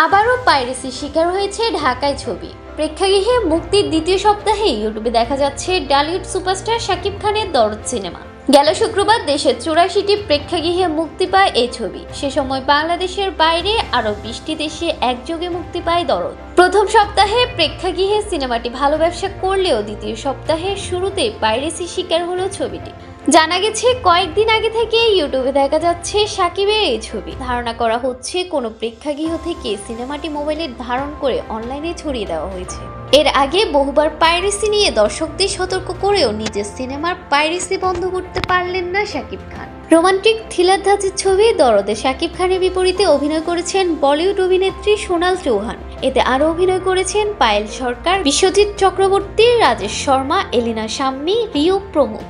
আবারও পাইরেসির শিকার হয়েছে ঢাকায় ছবি। প্রেক্ষাগৃহে মুক্তির দ্বিতীয় সপ্তাহে ইউটিউবে দেখা যাচ্ছে ডালিউড সুপারস্টার শাকিব খানের দরদ সিনেমা। গেল শুক্রবার দেশের 84টি প্রেক্ষাগৃহে মুক্তি পায় এই ছবি। সে সময় বাংলাদেশের বাইরে আরও 20টি দেশে একযোগে মুক্তি পায় দরদ। প্রথম সপ্তাহে প্রেক্ষাগৃহে সিনেমাটি ভালো ব্যবসা করলেও দ্বিতীয় সপ্তাহের শুরুতেই পাইরেসির শিকার হলো ছবিটি। জানা গেছে কয়েকদিন আগে থেকে ইউটিউবে দেখা যাচ্ছে শাকিবের এই ছবি। ধারণা করা হচ্ছে কোনো প্রেক্ষাগৃহ থেকে সিনেমাটি মোবাইলে ধারণ করে অনলাইনে ছড়িয়ে দেওয়া হয়েছে। এর আগে বহুবার পাইরেসি নিয়ে দর্শকদের সতর্ক করেও নিজের সিনেমার পাইরেসি বন্ধ করতে পারলেন না শাকিব খান। রোমান্টিক থ্রিলার ধাঁচের ছবি দরদে শাকিব খানের বিপরীতে অভিনয় করেছেন বলিউড অভিনেত্রী সোনাল চৌহান। এতে আরও অভিনয় করেছেন পায়েল সরকার, বিশ্বজিৎ চক্রবর্তী, রাজেশ শর্মা, এলিনা শাম্মী, রিও প্রমুখ।